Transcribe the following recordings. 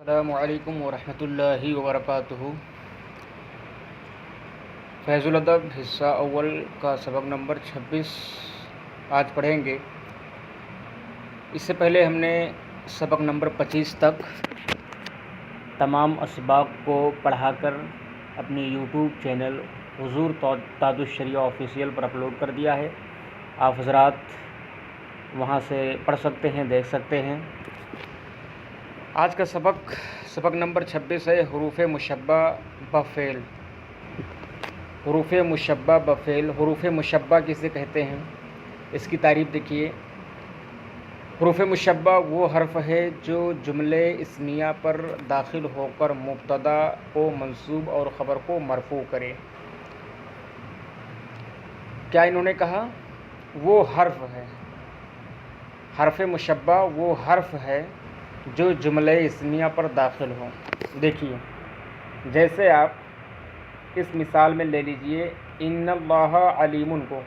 السلام علیکم ورحمۃ اللہ وبرکاتہ۔ فیض الادب حصہ اول کا سبق نمبر 26 آج پڑھیں گے۔ اس سے پہلے ہم نے سبق نمبر 25 تک تمام اسباق کو پڑھا کر اپنی یوٹیوب چینل حضور تاج الشریعہ آفیشیل پر اپلوڈ کر دیا ہے۔ آپ حضرات وہاں سے پڑھ سکتے ہیں، دیکھ سکتے ہیں۔ آج کا سبق نمبر 26 ہے حروف مشبہ بفعل۔ حروف مشبہ بفعل، حروف مشبہ کسے کہتے ہیں، اس کی تعریف دیکھیے۔ حروف مشبہ وہ حرف ہے جو جملے اسمیہ پر داخل ہو کر مبتدا کو منصوب اور خبر کو مرفوع کرے۔ کیا انہوں نے کہا؟ وہ حرف ہے، حرف مشبہ وہ حرف ہے جو جملہ اسمیہ پر داخل ہوں۔ دیکھیے، جیسے آپ اس مثال میں لے لیجئے ان اللہ علیم کو،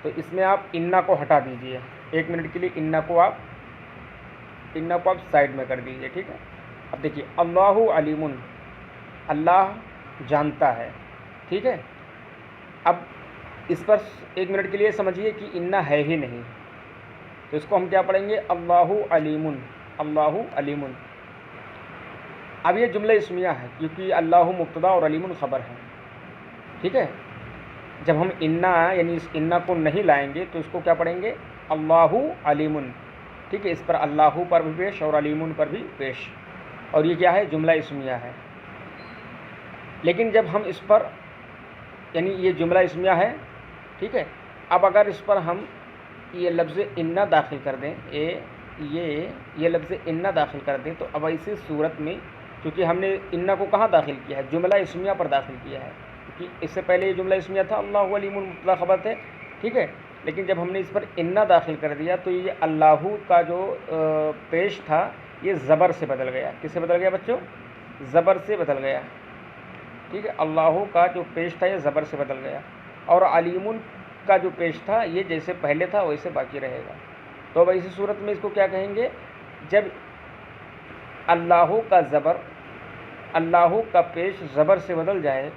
تو اس میں آپ انا کو ہٹا دیجئے، 1 منٹ کے لیے انا کو آپ سائڈ میں کر دیجئے، ٹھیک ہے۔ اب دیکھیے اللہ علیم، اللہ جانتا ہے، ٹھیک ہے۔ اب اس پر 1 منٹ کے لیے سمجھیے کہ انا ہے ہی نہیں، تو اس کو ہم کیا پڑھیں گے؟ اللہ علیم، اللہ علیم۔ اب یہ جملہ اسمیہ ہے کیونکہ اللہ مبتدا اور علیم خبر ہے، ٹھیک ہے۔ جب ہم انا یعنی اس انا کو نہیں لائیں گے تو اس کو کیا پڑھیں گے؟ اللہ علیم، ٹھیک ہے۔ اس پر اللہ پر بھی پیش اور علیم پر بھی پیش، اور یہ کیا ہے؟ جملہ اسمیہ ہے۔ لیکن جب ہم اس پر یعنی یہ جملہ اسمیہ ہے، ٹھیک ہے۔ اب اگر اس پر ہم یہ لفظ انا داخل کر دیں، یہ لفظ انا داخل کر دیں، تو اب اسی صورت میں کیونکہ ہم نے انا کو کہاں داخل کیا ہے؟ جملہ اسمیہ پر داخل کیا ہے، کیونکہ اس سے پہلے یہ جملہ اسمیہ تھا، اللہ علیم مبتدا خبر تھے، ٹھیک ہے۔ لیکن جب ہم نے اس پر انا داخل کر دیا تو یہ اللہ کا جو پیش تھا یہ زبر سے بدل گیا۔ کس سے بدل گیا بچوں؟ زبر سے بدل گیا، ٹھیک ہے۔ اللہ کا جو پیش تھا یہ زبر سے بدل گیا، اور علیم کا جو پیش تھا یہ جیسے پہلے تھا ویسے باقی رہے گا۔ تو اب اسی صورت میں اس کو کیا کہیں گے؟ جب اللہ کا زبر، اللہ کا پیش زبر سے بدل جائے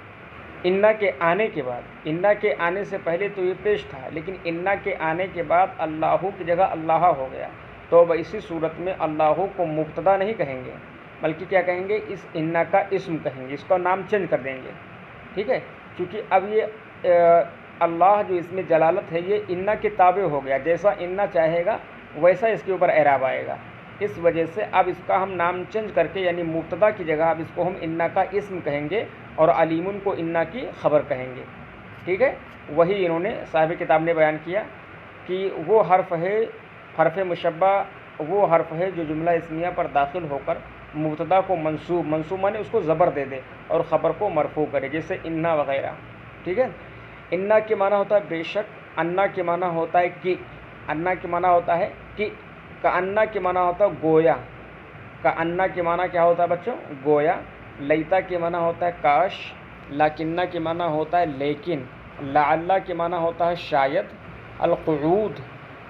انا کے آنے کے بعد، انا کے آنے سے پہلے تو یہ پیش تھا، لیکن انا کے آنے کے بعد اللہ کی جگہ اللہ ہو گیا، تو اب اسی صورت میں اللہ کو مبتدا نہیں کہیں گے، بلکہ کیا کہیں گے؟ اس انا کا اسم کہیں گے، اس کا نام چینج کر دیں گے، ٹھیک ہے۔ کیونکہ اب یہ اللہ جو اس میں جلالت ہے یہ انا کے تابع ہو گیا، جیسا انا چاہے گا ویسا اس کے اوپر اعراب آئے گا۔ اس وجہ سے اب اس کا ہم نام چینج کر کے یعنی مبتدا کی جگہ اب اس کو ہم انا کا اسم کہیں گے اور علیمن کو انا کی خبر کہیں گے، ٹھیک ہے۔ وہی انہوں نے صاحب کتاب نے بیان کیا کہ وہ حرف ہے، حرف مشبہ وہ حرف ہے جو جملہ اسمیہ پر داخل ہو کر مبتدا کو منصوب مانے اس کو زبر دے دے اور خبر کو مرفوع کرے، جیسے انا وغیرہ، ٹھیک ہے۔ انا کے معنی ہوتا ہے بے شک، انا کے معنی ہوتا ہے کہ، انا کے معنی ہوتا ہے کہ، کأنا کے معنی ہوتا ہے گویا، کأنا کے معنی کیا ہوتا ہے بچوں؟ گویا۔ لیتا کے معنی ہوتا ہے کاش، لکنہ کے معنی ہوتا ہے لیکن، لعل کے معنی ہوتا ہے شاید، القعود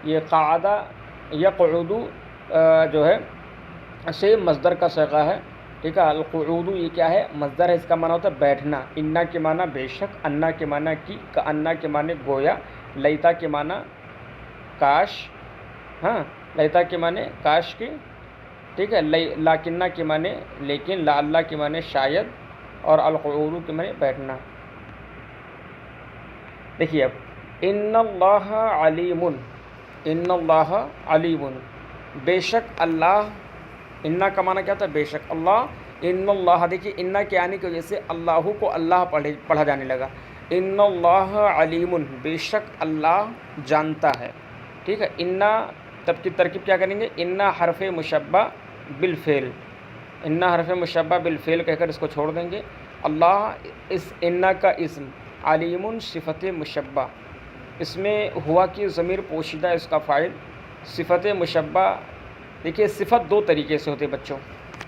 یہ قعدہ یقعد جو ہے سے مصدر کا صیغہ ہے، ٹھیک ہے۔ القعود یہ کیا ہے؟ مصدر ہے، اس کا معنی ہوتا ہے بیٹھنا۔ انا کے معنی بے شک، انا کے معنی کی، کأنا کے معنی گویا، لیتا کے معنی کاش، ہاں لیتا کے معنی کاش کی، ٹھیک ہے۔ لاکنہ کے معنی لیکن، لعل کے معنی شاید، اور القعود کے معنی بیٹھنا۔ دیکھیے اب ان اللہ علیم، ان اللہ علیم، بے شک اللہ، انا کا معنی کیا ہوتا ہے؟ بے شک اللہ، ان اللہ، دیکھیے انا کے آنے کی وجہ سے اللہ کو اللہ پڑھا جانے لگا۔ ان اللہ علیم، بے شک اللہ جانتا ہے، ٹھیک ہے۔ انا تب کی ترکیب کیا کریں گے؟ انا حرف مشبہ بالفعل، انا حرف مشبہ بالفعل کہہ کر اس کو چھوڑ دیں گے۔ اللہ اس انا کا اسم، علیم صفت مشبہ، اس میں ہوا کی ضمیر پوشیدہ اس کا فاعل، صفت مشبہ۔ دیکھیے صفت 2 طریقے سے ہوتے ہیں بچوں،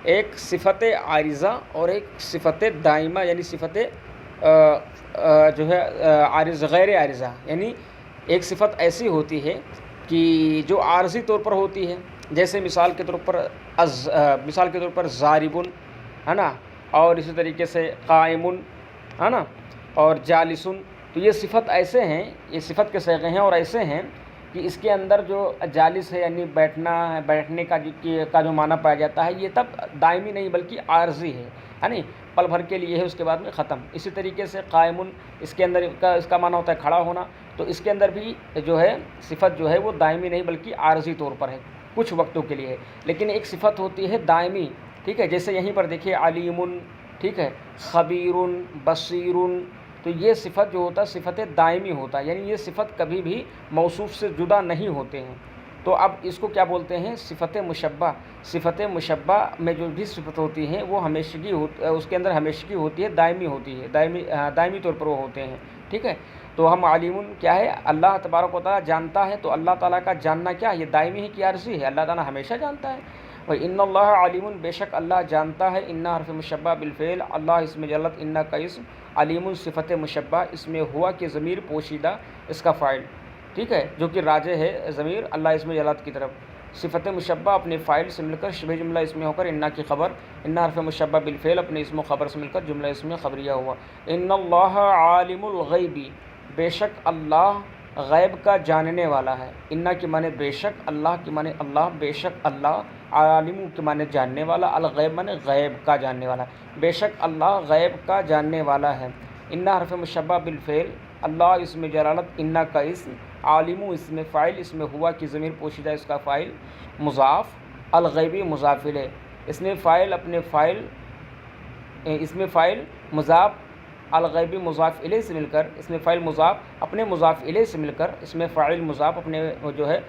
ایک صفت عارضہ اور ایک صفت دائمہ، یعنی صفت جو ہے عارض غیر عارضہ، یعنی ایک صفت ایسی ہوتی ہے کہ جو عارضی طور پر ہوتی ہے، جیسے مثال کے طور پر ضاربن ہے نا، اور اسی طریقے سے قائمن ہے نا، اور جالسن. تو یہ صفت ایسے ہیں، یہ صفت کے صیغے ہیں اور ایسے ہیں کہ اس کے اندر جو جالس ہے یعنی بیٹھنا ہے، بیٹھنے کا جو معنی پایا جاتا ہے، یہ تب دائمی نہیں بلکہ عارضی ہے نہیں، پل بھر کے لیے ہے، اس کے بعد میں ختم. اسی طریقے سے قائمن، اس کے اندر اس کا معنی ہوتا ہے کھڑا ہونا. تو اس کے اندر بھی جو ہے صفت جو ہے وہ دائمی نہیں بلکہ عارضی طور پر ہے، کچھ وقتوں کے لیے ہے. لیکن ایک صفت ہوتی ہے دائمی، ٹھیک ہے. جیسے یہیں پر دیکھیے علیم، ٹھیک ہے، خبیر، بصیر. تو یہ صفت جو ہوتا ہے صفت دائمی ہوتا ہے، یعنی یہ صفت کبھی بھی موصوف سے جدا نہیں ہوتے ہیں. تو اب اس کو کیا بولتے ہیں؟ صفت مشبہ. صفت مشبہ میں جو بھی صفت ہوتی ہیں وہ ہمیشگی اس کے اندر ہمیشگی ہوتی ہے، دائمی ہوتی ہے، دائمی طور پر وہ ہوتے ہیں، ٹھیک ہے. تو ہم عالم کیا ہے؟ اللہ تبارک و تعالیٰ جانتا ہے. تو اللہ تعالیٰ کا جاننا کیا ہے؟ یہ دائمی ہے کہ عارضی ہے؟ اللہ تعالیٰ ہمیشہ جانتا ہے. ان اللہ علیم، بے شک اللہ جانتا ہے. ان حرف مشبہ بالفعل، اللہ اسم جلالت ان کا اسم، علیم صفت مشبہ، اس میں ہوا کہ ضمیر پوشیدہ اس کا فاعل، ٹھیک ہے، جو کہ راجع ہے ضمیر اللہ اسم جلالت کی طرف. صفت مشبہ اپنے فاعل سے مل کر شبہ جملہ اس میں ہو کر ان کی خبر، ان حرف مشبہ بالفعل اپنے اسم و خبر سے مل کر جملہ اس میں خبریہ ہوا. ان اللہ عالم الغیبی، بے شک اللہ غیب کا جاننے والا ہے. ان کی معنی بے شک، اللہ کی معنی اللہ، بے شک اللہ، عالم کے معنی جاننے والا، الغیب معنی غیب کا جاننے والا. بے شک اللہ غیب کا جاننے والا ہے. ان حرف مشبہ بالفعل، اللہ اسم جلالت ان کا اسم، عالم اس میں فاعل، اس میں ہوا کی ضمیر پوشیدہ اس کا فاعل مضاف، الغیبی مضاف الیہ. اس میں فاعل اپنے فاعل، اس میں فاعل مضاف الغیبی مضاف الیہ سے مل کر، اس میں فاعل مضاف اپنے مضاف الیہ سے مل کر، اس میں فاعل مضاف اپنے جو ہے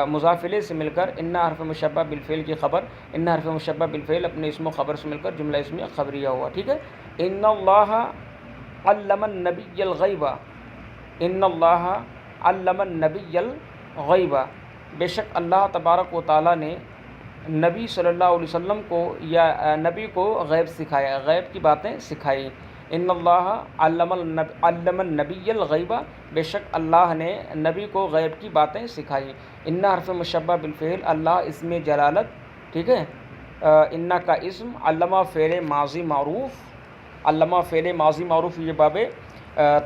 مضاف الیہ سے مل کر ان حرف مشبہ بالفعل کی خبر، ان حرف مشبہ بالفعل اپنے اسم و خبر سے مل کر جملہ اس میں خبریہ ہوا، ٹھیک ہے. ان اللہ علم النبی الغیب، ان اللہ علم النبی الغیب، بے شک اللہ تبارک و تعالیٰ نے نبی صلی اللہ علیہ وسلم کو یا نبی کو غیب سکھایا، غیب کی باتیں سکھائی. ان اللہ علم النبی الغیب، بے شک اللہ نے نبی کو غیب کی باتیں سکھائی. ان حرف مشبہ بالفعل، اللہ اسم جلالت، ٹھیک ہے، ان کا اسم، علمہ فعل ماضی معروف، علمہ فعل ماضی معروف یہ باب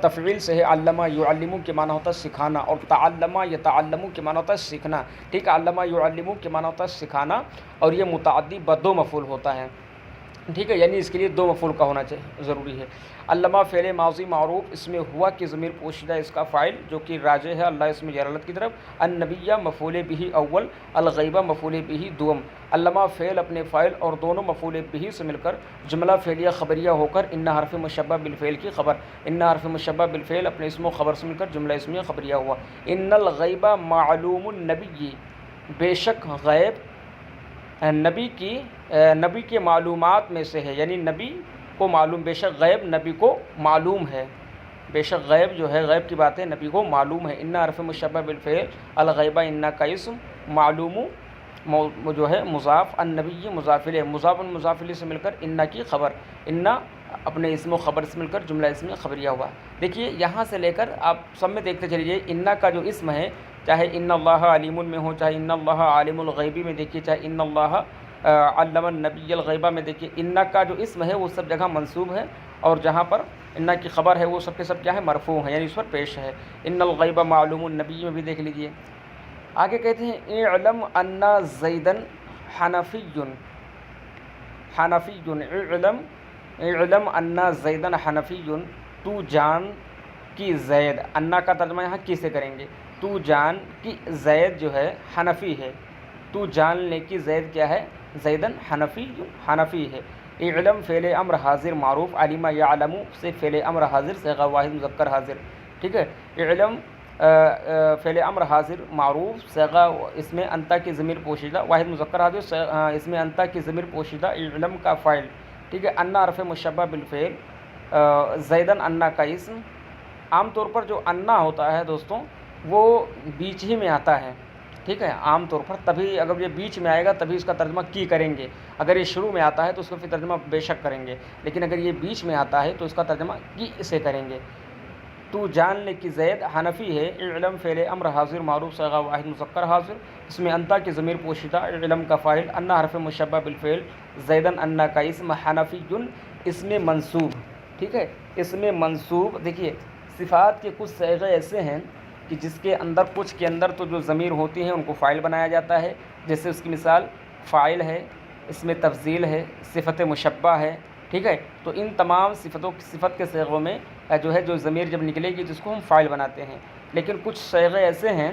تفعیل سے ہے. علمہ یعلم کے معنی ہوتا ہے سکھانا، اور تعلمہ یتعلم کے معنی ہوتا ہے سیکھنا، ٹھیک ہے. علمہ یعلم کے معنی ہوتا ہے سکھانا، اور یہ متعدی بدو مفعول ہوتا ہے، ٹھیک ہے، یعنی اس کے لیے دو مفعول کا ہونا چاہیے، ضروری ہے. علمہ فعل ماضی معروف، اس میں ہوا کی ضمیر پوشیدہ اس کا فاعل جو کہ راجع ہے اللہ اسم جلالت کی طرف. النبیہ مفعول بہ اول، الغیبہ مفعول بہ دوم. علمہ فعل اپنے فاعل اور دونوں مفعول بہ سے مل کر جملہ فعلیہ خبریہ ہو کر ان حرف مشبہ بالفعل کی خبر، ان حرف مشبہ بالفعل اپنے اسم و خبر سے مل کر جملہ اسمیہ خبریہ ہوا. ان الغیب معلوم النبی، بے شک غیب نبی کی معلومات میں سے ہے، یعنی نبی کو معلوم، بے شک غیب نبی کو معلوم ہے، بے شک غیب جو ہے غیب کی باتیں نبی کو معلوم ہے. ان حرف مشبہ بالفعل، الغیبہ ان کا اسم، معلوم جو ہے مضاف، النبی مضاف الیہ، مضاف الیہ سے مل کر ان کی خبر، ان اپنے اسم و خبر سے مل کر جملہ اس میں خبریہ ہوا. دیکھیے یہاں سے لے کر آپ سب میں دیکھتے چلیے، ان کا جو اسم ہے، چاہے ان اللہ علیم میں ہو، چاہے ان اللہ عالم الغیبی میں دیکھیے، چاہے ان اللہ علم النبی الغیبہ میں دیکھیے، ان کا جو اسم ہے وہ سب جگہ منصوب ہے، اور جہاں پر ان کی خبر ہے وہ سب کے سب کیا ہے؟ مرفوع ہیں، یعنی اس پر پیش ہے. ان الغیبہ معلوم النبی میں بھی دیکھ لیجیے. آگے کہتے ہیں اعلم ان زیدن حنفی، اعلم ان زیدن حنفی، تو جان کہ زید، انا کا ترجمہ یہاں کی سے کریں گے، تو جان کہ زید جو ہے حنفی ہے، تو جان لے کہ زید کیا ہے؟ زیدن حنفی ہے. اعلم فعل امر حاضر معروف، علم یعلم سے فعل امر حاضر صیغہ واحد مذکر حاضر، ٹھیک ہے. اعلم فعل امر حاضر معروف صیغہ، اس میں انتا کی ضمیر پوشیدہ، واحد مذکر حاضر اس میں انتا کی ضمیر پوشیدہ، اعلم کا فاعل، ٹھیک ہے. انا حرف مشبہ بالفعل، زیدن انا کا اسم. عام طور پر جو انا ہوتا ہے دوستوں وہ بیچ ہی میں آتا ہے، ٹھیک ہے، عام طور پر تبھی اگر یہ بیچ میں آئے گا تبھی اس کا ترجمہ کی کریں گے. اگر یہ شروع میں آتا ہے تو اس کا پھر ترجمہ بے شک کریں گے، لیکن اگر یہ بیچ میں آتا ہے تو اس کا ترجمہ کی سے کریں گے. تو جان لے کہ زید حنفی ہے، علم فعل امر حاضر معروف صیغہ واحد مذکر حاضر، اس میں انتا کی ضمیر پوشیدہ، علم کا فاعل، انا حرف مشبہ بالفعل، زیدن انا کا اسم، حنفی اس میں منصوب، ٹھیک ہے، اس میں منصوب۔ دیکھیے صفات کے کچھ صیغے ایسے ہیں کہ جس کے اندر کچھ کے اندر تو جو ضمیر ہوتی ہیں ان کو فاعل بنایا جاتا ہے، جیسے اس کی مثال فاعل ہے، اس میں تفضیل ہے، صفت مشبہ ہے، ٹھیک ہے۔ تو ان تمام صفت کے صیغوں میں جو ہے جو ضمیر جب نکلے گی جس کو ہم فاعل بناتے ہیں، لیکن کچھ صیغے ایسے ہیں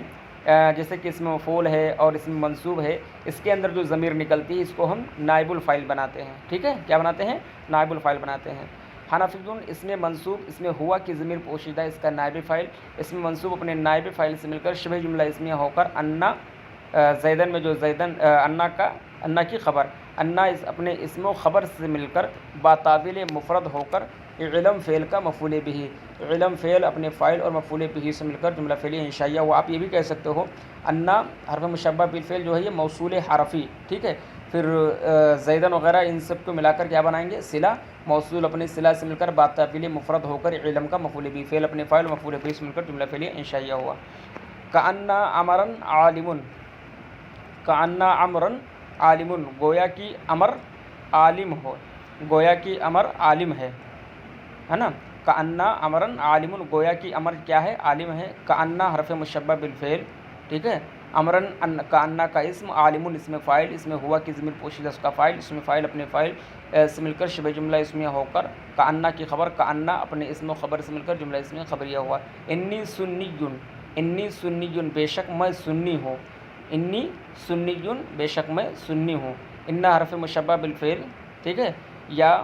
جیسے کہ اس میں مفعول ہے اور اس میں منصوب ہے، اس کے اندر جو ضمیر نکلتی ہے اس کو ہم نائب الفاعل بناتے ہیں، ٹھیک ہے، کیا بناتے ہیں؟ نائب الفاعل بناتے ہیں۔ حنفیون اس میں منصوب، اس میں ہوا کی ضمیر پوشیدہ، اس کا نائب فاعل، اس میں منصوب اپنے نائب فاعل سے مل کر شبہ جملہ اسمیہ ہو کر انا، زیدن میں جو زیدن انا کی خبر، انا اپنے اسم و خبر سے مل کر باتاویل مفرد ہو کر علم فعل کا مفعول بہ، علم فعل اپنے فاعل اور مفعول بہ سے مل کر جملہ فعلیہ انشائیہ ہوا۔ آپ یہ بھی کہہ سکتے ہو انا حرف مشبہ بالفعل جو ہے یہ موصول حرفی، ٹھیک ہے، پھر زیدن وغیرہ ان سب کو ملا کر کیا بنائیں گے؟ صلہ، موصول اپنے صلہ سے مل کر باتاویل مفرد ہو کر علم کا مفعول بہ، فعل اپنے فاعل اور مفعول بہ سے مل کر جملہ فعلیہ انشائیہ ہوا۔ کأن امرن عالم، کأن امرن عالم، گویا کہ امر عالم ہو، گویا کہ امر عالم ہے نا۔ کأن امرن عالم، گویا کہ امر کیا ہے؟ عالم ہے۔ کأن حرف مشبہ بالفعل، ٹھیک ہے، امرن کأن کا اسم، عالم اس میں فاعل، اس میں ہوا کی ضمیر پوشیدہ اس کا فاعل، اس میں فاعل اپنے فاعل سے مل کر شبہ جملہ اسمیہ ہو کر کأن کی خبر، کأن اپنے اسم و خبر سے مل کر جملہ اسمیہ خبریہ ہوا۔ انی سنی، انی سنی، بے شک میں سنی ہوں، انی سنی، بے شک میں سنی ہوں۔ انا حرف مشبہ بالفعل، ٹھیک ہے، یا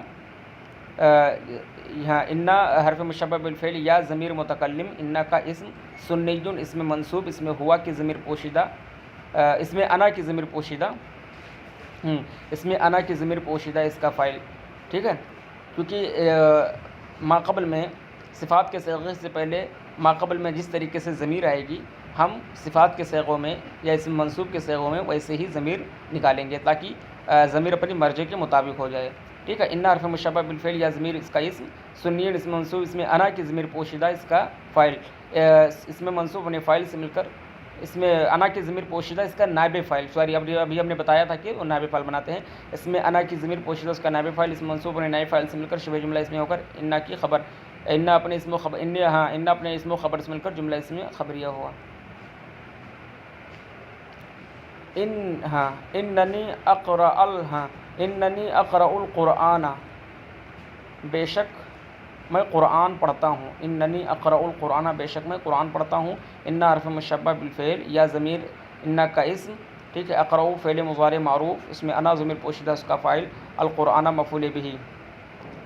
یہاں انا حرف مشبہ بالفعل یا ضمیر متکلم، انا کا اسم، سنی اس میں منصوب، اس میں ہوا کی ضمیر پوشیدہ، اس میں انا کی ضمیر پوشیدہ، اس میں انا کی ضمیر پوشیدہ اس کا فاعل، ٹھیک ہے، کیونکہ ماقبل میں صفات کے صیغے سے پہلے ماقبل میں جس طریقے سے ضمیر آئے گی ہم صفات کے صیغوں میں یا اسم منصوب کے صیغوں میں ویسے ہی ضمیر نکالیں گے تاکہ ضمیر اپنی مرجع کے مطابق ہو جائے، ٹھیک ہے۔ انا حرف مشبہ بالفعل یا ضمیر اس کا اسم، سنی اسم منصوب، اس میں انا کی ضمیر پوشیدہ اس کا فاعل، اس میں منصوب اپنے فاعل سے مل کر، اس میں انا کی ضمیر پوشیدہ اس کا نائب فاعل، سوری ابھی ہم نے بتایا تھا کہ وہ نائب فاعل بناتے ہیں، اس میں انا کی ضمیر پوشیدہ اس کا نائب فاعل، اس میں منصوب اپنے نائب فاعل سے مل کر شبہ جملہ اس میں ہو کر انا کی خبر، انا اپنے اسم و خبر، انا اپنے اسم و خبر سے مل کر جملہ اس میں خبریہ ہوا۔ اننی اقرأ القرآن، بے شک میں قرآن پڑھتا ہوں، اننی اقرأ القرآن، بے شک میں قرآن پڑھتا ہوں۔ انا حرف مشبہ بالفعل یا ضمیر انا کا اسم، ٹھیک ہے، اقرأ فعل مضارع معروف، اس میں انا ضمیر پوشیدہ اس کا فاعل، القرآن مفعول بہ،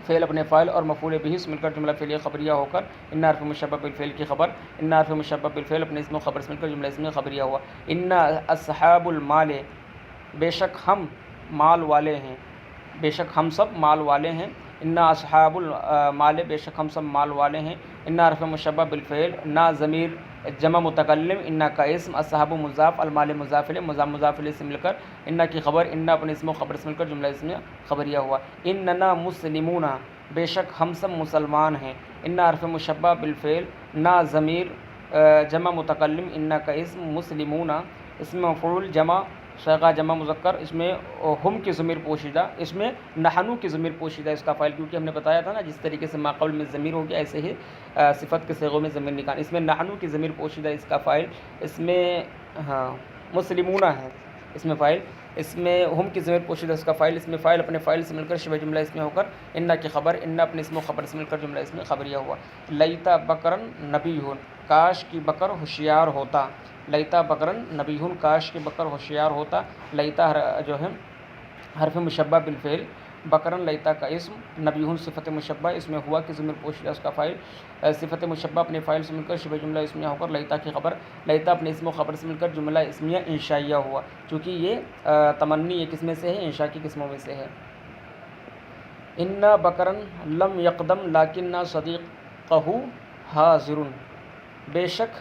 فعل اپنے فاعل اور مفعول بہ سے مل کر جملہ فعلیہ خبریہ ہو کر انا حرف مشبہ بالفعل کی خبر، انا حرف مشبہ بالفعل اپنے اسم و خبر سے مل کر جملہ اسمیہ خبریہ ہوا۔ انا اصحاب المال، بے شک ہم مال والے ہیں، بے شک ہم سب مال والے ہیں۔ انا اصحاب المال، بے شک ہم سب مال والے ہیں۔ انا حرف مشبہ بالفعل، نا ضمیر جمع متکلم، انا کا اسم، اصحاب مضاف، المال مضاف الیہ، مضاف الیہ سے مل کر انا کی خبر، انا اپنے اسم و خبر سے مل کر جملہ اسمیہ خبریہ ہوا۔ اننا مسلمون، بے شک ہم سب مسلمان ہیں۔ انا حرف مشبہ بالفعل، نا ضمیر جمع متکلم، انا کا اسم، مسلمون اس میں مفعول جمع صیغہ جمع مذکر، اس میں ہم کی ضمیر پوشیدہ، اس میں نحنو کی ضمیر پوشیدہ اس کا فاعل، کیونکہ ہم نے بتایا تھا نا جس طریقے سے ماقبل میں ضمیر ہو گیا ایسے ہی صفت کے صیغوں میں ضمیر نکال، اس میں نحنو کی ضمیر پوشیدہ اس کا فاعل، اس میں مسلمون ہے اس میں فاعل، اس میں ہم کی ضمیر پوشیدہ اس کا فاعل، اس میں فاعل اپنے فاعل سے مل کر شبہ جملہ اس میں ہو کر انا کی خبر، انا اپنے اسم و خبر سے مل کر جملہ اس میں خبریہ ہوا۔ لیتا بکرن نبیہن، کاش کی بکر ہوشیار ہوتا، لیتا بکرن نبیہن، کاش کی بکر ہوشیار ہوتا۔ لیتا جو ہے حرف مشبہ بالفعل، بکرن لیتا کا اسم، نبیہن صفت مشبہ، اس میں ہوا کی ضمیر پوشیدہ اس کا فاعل، صفت مشبہ اپنے فاعل سے مل کر شبہ جملہ اسمیہ ہو کر لیتا کی خبر، لیتا اپنے اسم و خبر سے مل کر جملہ اسمیہ انشائیہ ہوا، چونکہ یہ تمنی یہ کس میں سے ہے؟ انشاء کی قسموں میں سے ہے۔ انا بکرن لم یقدم لکننا صدیقہ حاضر، بے شک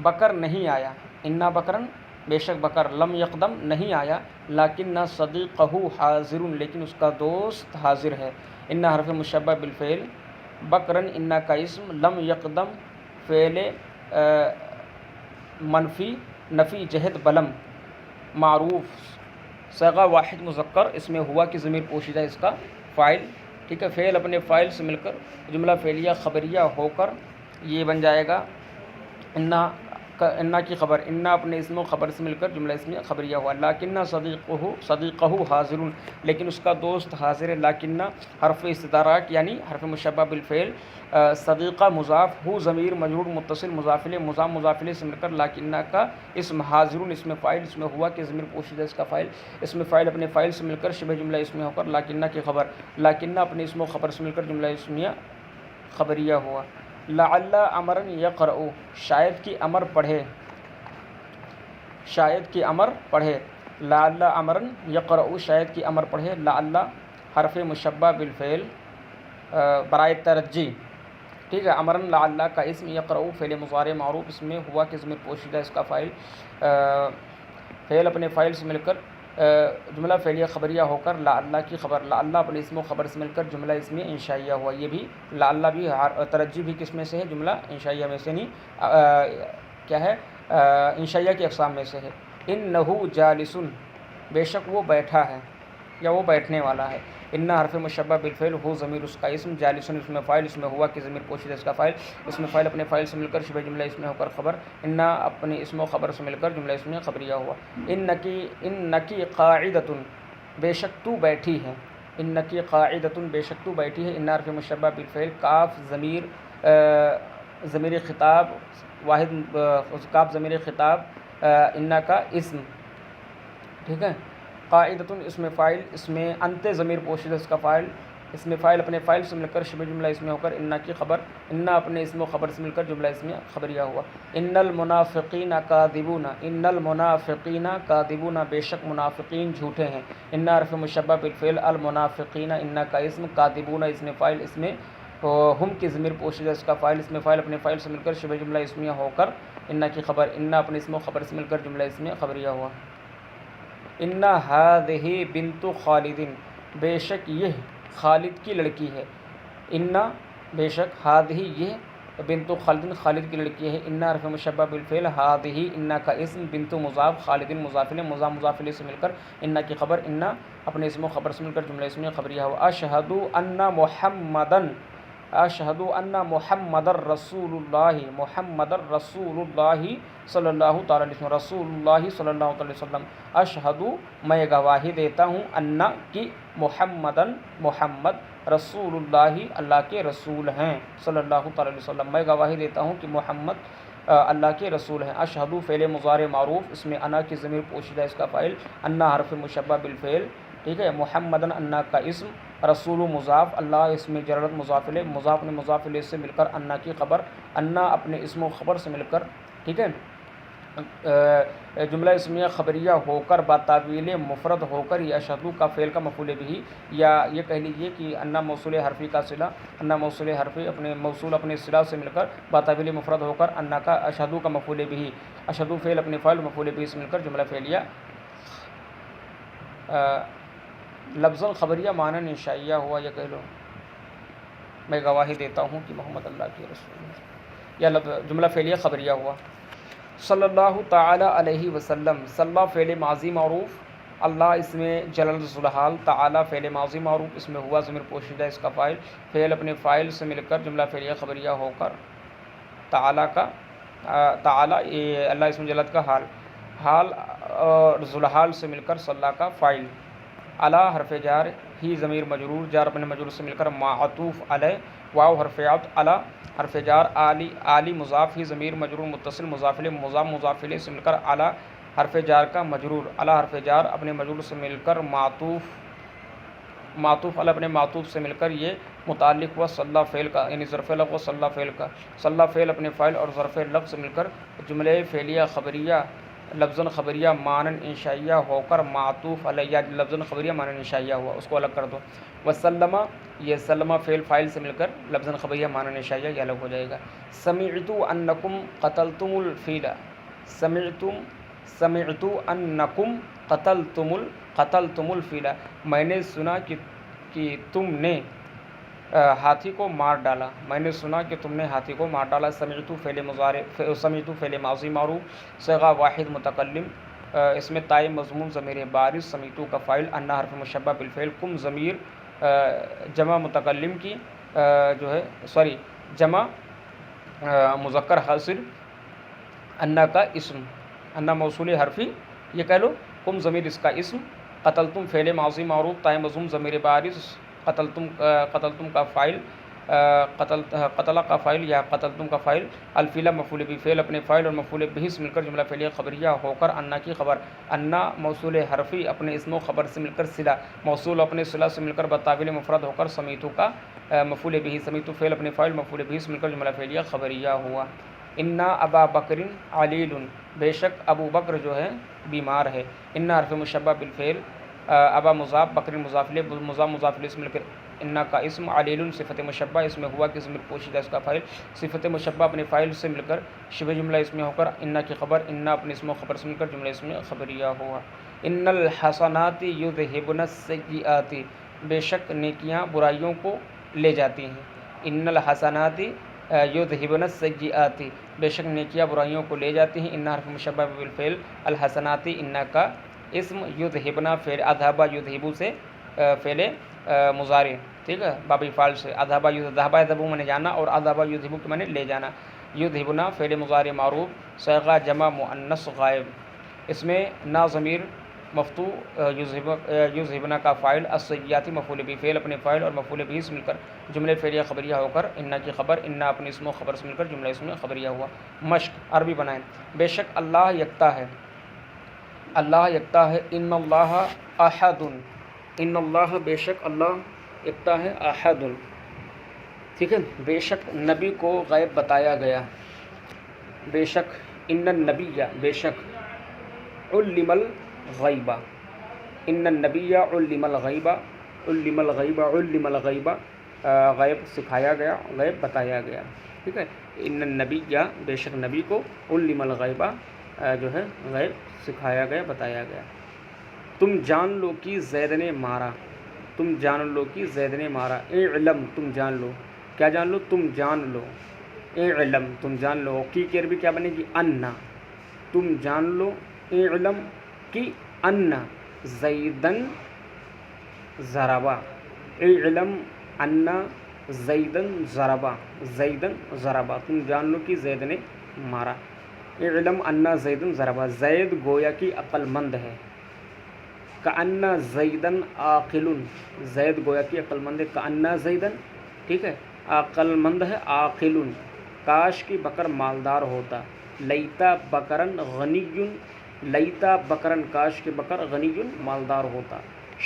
بکر نہیں آیا، انا بکرن بے شک بکر، لم یقدم نہیں آیا، لکننا صدیقہ حاضر لیکن اس کا دوست حاضر ہے۔ انا حرف مشبہ بالفعل، بکرن انا کا اسم، لم یقدم فعل منفی نفی جہت بلم معروف صیغہ واحد مذکر اس میں ہوا کہ ضمیر پوشیدہ اس کا فاعل، ٹھیک ہے، فعل اپنے فاعل سے مل کر جملہ فعلیہ خبریہ ہو کر یہ بن جائے گا انا کی خبر، انا اپنے اسم و خبر سے مل کر جملہ اسمیہ خبریہ ہوا۔ لاکنہ صدیقہ حاضر، لیکن اس کا دوست حاضر ہے۔ لاکنہ حرف استدراک یعنی حرف مشبہ بالفعل، صدیقہ مضاف، ہو ضمیر مجرور متصل مضافل مضافلے سے مل کر لاکنہ کا اسم، حاضر اس میں فاعل، اس میں ہوا کہ ضمیر پوشیدہ اس کا فاعل، اس میں فاعل اپنے فاعل سے مل کر شبہ جملہ اسمیہ ہو کر لاکنہ کی خبر، لاکنہ اپنے اسم و خبر سے مل کر جملہ اسمیہ خبریہ ہوا۔ لعل امرن یقرأ، شاید کہ امر پڑھے، شاید کہ امر پڑھے، لعل امرن یقرأ شاید کہ امر پڑھے، لعل حرف مشبہ بالفعل برائے ترجی، ٹھیک ہے، امرن لعل کا اسم، یقرأ فعل مضارع معروف اس میں ہوا کہ ضمیر پوشیدہ اس کا فاعل، فعل اپنے فاعل سے مل کر جملہ فعلیہ خبریہ ہو کر لعل کی خبر، لعل اپنے اسم و خبر سے مل کر جملہ اسمیہ انشائیہ ہوا۔ یہ بھی لعل بھی ترجی بھی کس میں سے ہے؟ جملہ انشائیہ میں سے، نہیں کیا ہے، انشائیہ کی اقسام میں سے ہے۔ انہ جالسن، بے شک وہ بیٹھا ہے یا وہ بیٹھنے والا ہے۔ ان حرف مشبہ بالفعل، ہو ضمیر اس کا اسم، جالسن اس میں فاعل، اس میں ہوا کہ ضمیر پوشیدہ اس کا فاعل، اس میں فاعل اپنے فاعل سے مل کر شبہ جملہ اسمیہ ہو کر خبر، ان اپنے اسم و خبر سے مل کر جملہ اسمیہ خبریہ ہوا۔ انکی قاعدۃ، بے شک تو بیٹھی ہے، انکی قاعدۃ بے شک تو بیٹھی ہے۔ ان حرف مشبہ بالفعل، کاف ضمیر خطاب واحد، کاف ضمیر خطاب، ان کا اسم، ٹھیک ہے، قاعدۃ اس میں فاعل، اس میں انت ضمیر پوشیدہ اس کا فاعل، اس میں فاعل اپنے فاعل سے مل کر شبہ جملہ اسمیہ ہو کر ان کی خبر، ان اپنے اسم و خبر سے مل کر جملہ اسمیہ خبریہ ہوا۔ ان المنافقین کاذبون، ان المنافقین کاذبون بے شک منافقین جھوٹے ہیں۔ ان حرف مشبہ بالفعل، المنافقین ان کا اسم، کاذبون اس میں فاعل، اس میں ہم کی ضمیر پوشیدہ اس کا فاعل، اس میں فاعل اپنے فاعل سے مل کر شبہ جملہ اسمیہ ہو کر ان کی خبر، ان اپنے اسم و خبر سے مل کر جملہ اسمیہ خبریہ ہوا۔ ان ہذہ بنت خالد، بے شک یہ خالد کی لڑکی ہے۔ ان بے شک، ہذہ یہ، بنت خالد خالد کی لڑکی ہے۔ ان حرف مشبہ بالفعل، ہذہ ان کا اسم، بنت مضاف، خالد مضاف الیہ، مضاف الیہ سے مل کر ان کی خبر، ان اپنے اسم و خبر سے مل کر جملہ اسمیہ خبریہ ہوا۔ اشہد ان محمدن، اشہد ان محمد رسول اللہ، محمد رسول اللہ صلی اللہ تعالی علیہ وسلم، رسول اللہ صلی اللہ تعالی وسلم، اشہد میں گواہی دیتا ہوں، ان کی محمدن محمد، رسول اللہ اللہ کے رسول ہیں، صلی اللہ تعالی علیہ وسلم، میں گواہی دیتا ہوں کہ محمد اللہ کے رسول ہیں۔ اشہد فعل مضارع معروف، اس میں انا کی ضمیر پوشیدہ اس کا فاعل، ان حرف مشبہ بالفعل، ٹھیک ہے، محمدن ان کا اسم، رسول مضاف، اللہ اس میں جررت مضاف الیہ، مضاف نے مضاف الیہ سے مل کر ان کی خبر، ان اپنے اسم و خبر سے مل کر، ٹھیک ہے، جملہ اسمیہ خبریہ ہو کر بتاویل مفرد ہو کر، یہ اشہدو کا فعل کا مفعول بھی، یا یہ کہہ لیجیے کہ ان موصول حرفی کا صلہ، ان موصول حرفی اپنے موصول اپنے صلہ سے مل کر بتاویل مفرد ہو کر ان کا اشہدو کا مفعول بھی، اشہدو فعل اپنے فاعل مفعول بھی سے مل کر جملہ فعلیہ لفظاً خبریہ معنی انشائیہ ہوا، یا کہہ لو میں گواہی دیتا ہوں کہ محمد اللہ کے رسول ہیں، یا جملہ فعلیہ خبریہ ہوا۔ صلی اللہ تعالی علیہ وسلم، صلی فعل ماضی معروف، اللہ اس میں جلال ذوالحال، تعالی فعل ماضی معروف اس میں ہوا ضمیر پوشیدہ اس کا فاعل، فعل اپنے فاعل سے مل کر جملہ فعلیہ خبریہ ہو کر تعالی کا، تعالی یہ اللہ اس میں جلالت کا حال، حال اور ذوالحال سے مل کر صلی کا فاعل، علی حرف جار، ہی ضمیر مجرور، جار اپنے مجرور سے مل کر معطوف علی، واو حرف عطف، علی حرف جار، علی مضاف، ہی ضمیر مجرور متصل مضاف الیہ، مضاف الیہ سے مل کر علی حرف جار کا مجرور، علی حرف جار اپنے مجرور سے مل کر معطوف علی اپنے معطوف سے مل کر یہ متعلق ہوا صلی فعل کا، یعنی ظرف لفظ و صلی فعل کا، صلی فعل اپنے فاعل اور ظرف لفظ سے مل کر جملہ فعلیہ خبریہ لفظاً خبریہ معنی انشائیہ ہو کر معطوف علیہ لفظاً خبریہ معنی انشائیہ ہوا، اس کو الگ کر دو۔ وسلمہ، یہ سلمہ فعل فاعل سے مل کر لفظاً خبریہ معنی انشائیہ یہ الگ ہو جائے گا۔ سمعت انکم قتلتم الفیل، سمعت انکم قتلتم الفیل، میں نے سنا کہ تم نے ہاتھی کو مار ڈالا، میں نے سنا کہ تم نے ہاتھی کو مار ڈالا. سمعتو فعل مضارع، سمعتو فعل ماضی معروف صیغہ واحد متکلم، اس میں تائے مضمون ضمیر بارز، سمعتو کا فاعل، انا حرف مشبہ بالفعل، کم ضمیر جمع متکلم کی جو ہے جمع مذکر حاصل، انا کا اسم، انا موصول حرفی یہ کہہ لو، کم ضمیر اس کا اسم، قتلتم فعل ماضی معروف تائے مضمون ضمیر بارز، قتلتم کا فاعل، قتل کا فاعل یا قتلتم کا فاعل، الفعل مفعول بھی فعل اپنے فاعل اور مفعول بھی سے مل کر جملہ فعلیہ خبریہ ہو کر انا کی خبر، انا موصول حرفی اپنے اسم و خبر سے مل کر صلہ، موصول اپنے صلہ سے مل کر بتاویل مفرد ہو کر سمیتو کا مفعول بھی، سمیتو فعل اپنے فاعل مفعول بھی سے مل کر جملہ فعلیہ خبریہ ہوا. انا ابا بکر علیل، بے شک ابو بکر جو ہے بیمار ہے. انا حرف مشبہ بالفعل، ابا مضاف، بکر مضاف الیہ، مضاف الیہ سے مل کر انا کا اسم، علیل صفت مشبہ اس میں ہوا کہ ضمیر پوشیدہ اس کا فاعل، صفت مشبہ اپنے فاعل سے مل کر شبہ جملہ اس میں ہو کر انا کی خبر، انا اپنے اسم و خبر سے مل کر جملہ اس میں خبریہ ہوا. ان الحسنات یذہبن السیئات، بے شک نیکیاں برائیوں کو لے جاتی ہیں. ان الحسنات یذہبن السیئات، بے شک نیکیاں برائیوں کو لے جاتی ہیں. ان حرف مشبہ بالفعل، الحسنات انا کا اسم، یذہبن فعل، اذھب یذہب سے فعل مضارع، ٹھیک ہے، باب فعل سے، اذھب یذہب میں نے جانا اور اذھب یذہب کے معنی لے جانا. یذہبن فعل مضارع معروف صیغہ جمع مؤنث غائب، اس میں نا ضمیر مفتوح، یذہبن کا فاعل، السیئات مفعول بھی فعل اپنے فاعل اور مفعول بھی سے مل کر جملے فعلیہ خبریہ ہو کر انا کی خبر، انا اپنے اسم و خبر سے مل کر جملہ اس میں خبریہ ہوا. مشق عربی بنائیں. بے شک اللہ یکتا ہے، اللہ یکتا ہے. ان اللہ احد، ان اللہ بے شک اللہ یکتا ہے، احد، ٹھیک ہے. بے شک نبی کو غیب بتایا گیا، بے شک ان النبی، بے شک علم الغیبہ، ان النبی علم الغیبہ، علم الغیبہ، علم الغیبہ، غیب سکھایا گیا، غیب بتایا گیا، ٹھیک ہے. ان النبی، بے شک نبی کو علم الغیبہ جو ہے غیب سکھایا گیا، بتایا گیا. تم جان لو کہ زید نے مارا، تم جان لو کہ زید نے مارا. اعلم، تم جان لو، کیا جان لو؟ تم جان لو. اعلم، تم جان لو. کی عربی کیا بنے گی؟ انا، تم جان لو. اعلم کہ انا زیدن ضربا، اعلم انا زیدن ضربا، زیدن ضربا، تم جان لو کہ زید نے مارا. اعلم انا زیدن ضربا، زید گویا کہ عقل مند ہے. کأن زیدن عاقل، زید گویا کہ عقل مند ہے. کأن زیدن، ٹھیک ہے، عقل مند ہے. عاقل، کاش کی بکر مالدار ہوتا. لیتا بکرن غنی، لیتا بکرن، کاش کی بکر غنی مالدار ہوتا.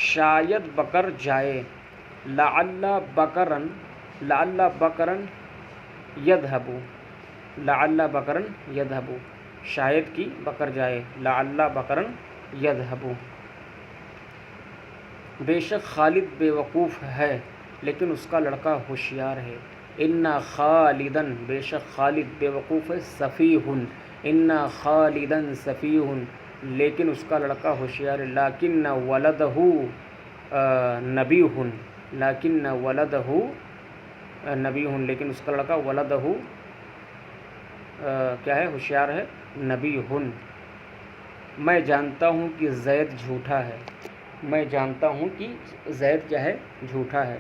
شاید بکر جائے. لعل بکرن، لعل بکرن یذهب، لعل بکرن یذهب، شاید کی بکر جائے. لعل بکرن یذهب. بے شک خالد بے وقوف ہے لیکن اس کا لڑکا ہوشیار ہے. انا خالدن، بے شک خالد بے وقوف ہے. سفیہ، انا خالدن سفیہ، لیکن اس کا لڑکا ہوشیار ہے. لیکن ولدہ نبیہ، لیکن ولدہ نبیہ، لیکن اس کا لڑکا ولدہ کیا ہے؟ ہوشیار ہے. نبیہ. میں جانتا ہوں کہ زید جھوٹا ہے، میں جانتا ہوں کہ زید کیا ہے؟ جھوٹا ہے.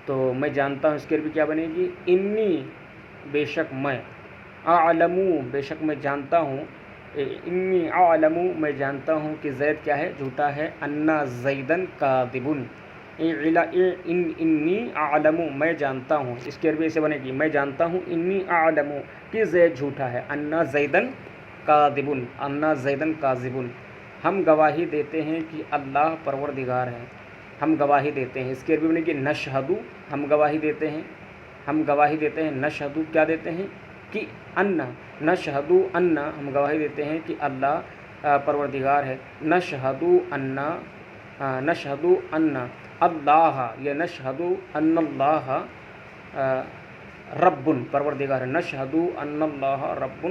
تو میں جانتا ہوں اس کے بھی کیا بنے گی؟ انی، بے شک میں. اعلم، بے شک میں جانتا ہوں. انی اعلم، میں جانتا ہوں کہ زید کیا ہے؟ جھوٹا ہے. انا زیدن کاذب، انی اعلم، میں جانتا ہوں. اس کی عربی سے بنے گی میں جانتا ہوں انی اعلم کہ زید جھوٹا ہے. انا زیدن کاذب، انا زیدن کاذب. ہم گواہی دیتے ہیں کہ اللہ پروردگار ہے، ہم گواہی دیتے ہیں. اس کی عربی بنے گی نشہد، ہم گواہی دیتے ہیں، ہم گواہی دیتے ہیں. نشہد کیا دیتے ہیں؟ کہ انا، نشہد انا، ہم گواہی دیتے ہیں کہ اللہ پروردگار ہے. نشہد انا، نشہد انا اللہ، یا نشہد ان اللہ رب، پروردگار ہے. نشہد ان اللہ رب،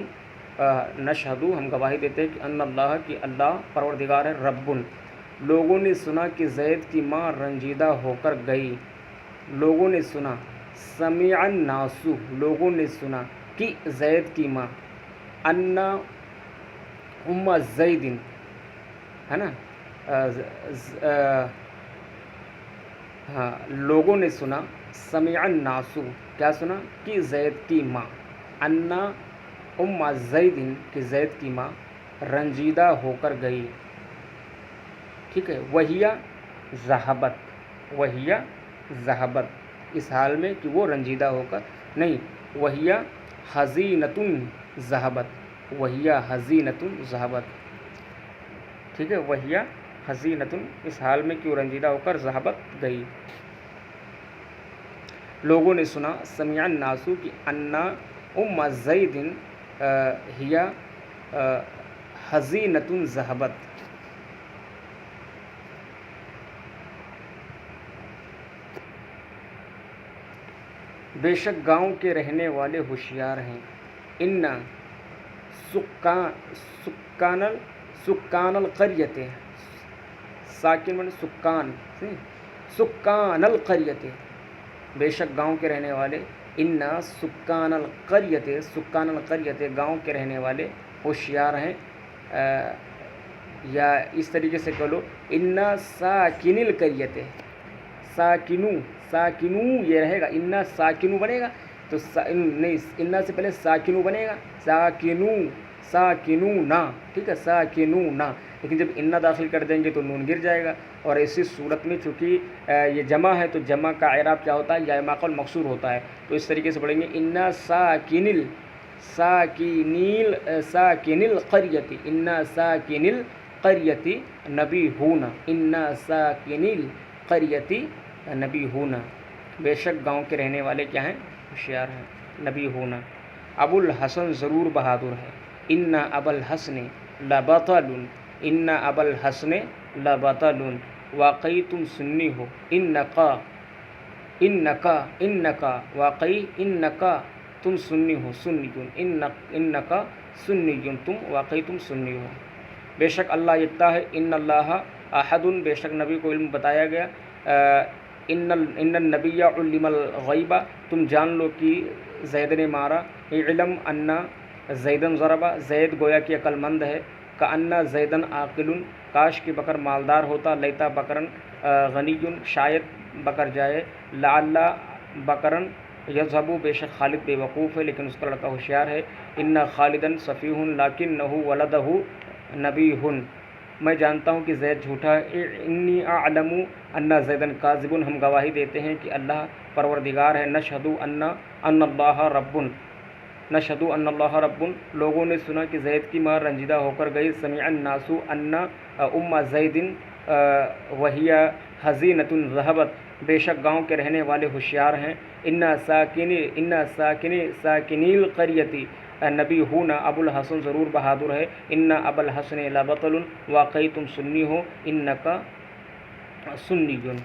نشہد ہم گواہی دیتے ہیں کہ ان اللہ، کہ اللہ پروردگار ہے. رب، لوگوں نے سنا کہ زید کی ماں رنجیدہ ہو کر گئی. لوگوں نے سنا سمع الناس لوگوں نے سنا کہ زید کی ماں ان ام زید ہے نا ہاں لوگوں نے سنا سمع الناس کیا سنا کہ زید کی ماں ان ام زید کہ زید کی ماں رنجیدہ ہو کر گئی. ٹھیک ہے. وہیا ذہبت اس حال میں کہ وہ رنجیدہ ہو کر نہیں. وہیا حزینتن ذہبت ٹھیک ہے. وہیا حزینتن اس حال میں کہ وہ رنجیدہ ہو کر ذہبت گئی. لوگوں نے سنا سمع الناس کہ انا ام زید ہی حزینتن ذہبت. بے شک گاؤں کے رہنے والے ہوشیار ہیں. ان سکان القریت ساکن من سکان القریت بے شک گاؤں کے رہنے والے. ان سکان القریت گاؤں کے رہنے والے ہوشیار ہیں. یا اس طریقے سے کہہ لو ان ساکن القریت ساکنو یہ رہے گا. ان ساکنو بنے گا تو نہیں ان سے پہلے ساکنو بنے گا. ساکنو نا ٹھیک ہے. ساکنو نا لیکن جب ان داخل کر دیں گے تو نون گر جائے گا. اور ایسی صورت میں چونکہ یہ جمع ہے تو جمع کا اعراب کیا ہوتا ہے یا ماقل مقصور ہوتا ہے. تو اس طریقے سے پڑھیں گے ان ساکن القریت ان ساکن القریت نبیہون ان ساکن القریت نبیہون بے شک گاؤں کے رہنے والے کیا ہیں ہوشیار ہیں. نبیہون ابو الحسن ضرور بہادر ہے. ان ابا الحسن لبطل ان ابا الحسن لبطل واقعی تم سنی ہو. انکا واقعی انکا تم سنی ہو. سنیون انکا سنیون تم واقعی تم سنی ہو. بے شک اللہ یکتا ہے. ان اللہ احد بے شک نبی کو علم بتایا گیا. ان النبی علم الغیب تم جان لو کہ زید نے مارا. علم ان زیدن ضربا زید گویا کہ عقل مند ہے. کأن زیدن عاقل کاش کہ بکر مالدار ہوتا. لیتا بکرن غنی شاید بکر جائے. لعل بکرن یذهب بے شک خالد بے وقوف ہے لیکن اس کا لڑکا ہوشیار ہے. ان خالدن سفیہ لکنہ ولدہ نبیہ میں جانتا ہوں کہ زید جھوٹا ہے. انی اعلم ان زیدن کاذب ہم گواہی دیتے ہیں کہ اللہ پروردگار ہے. نشہد ان اللہ رب لوگوں نے سنا کہ زید کی ماں رنجیدہ ہو کر گئی. سمع الناس ان ام زید وہی حزینۃ ذہبت بے شک گاؤں کے رہنے والے ہوشیار ہیں. ان ساکنی القریت نبیہون ابو الحسن ضرور بہادر ہے. ان ابا الحسن لبطل واقعی تم سنی ہو. انکا سنیون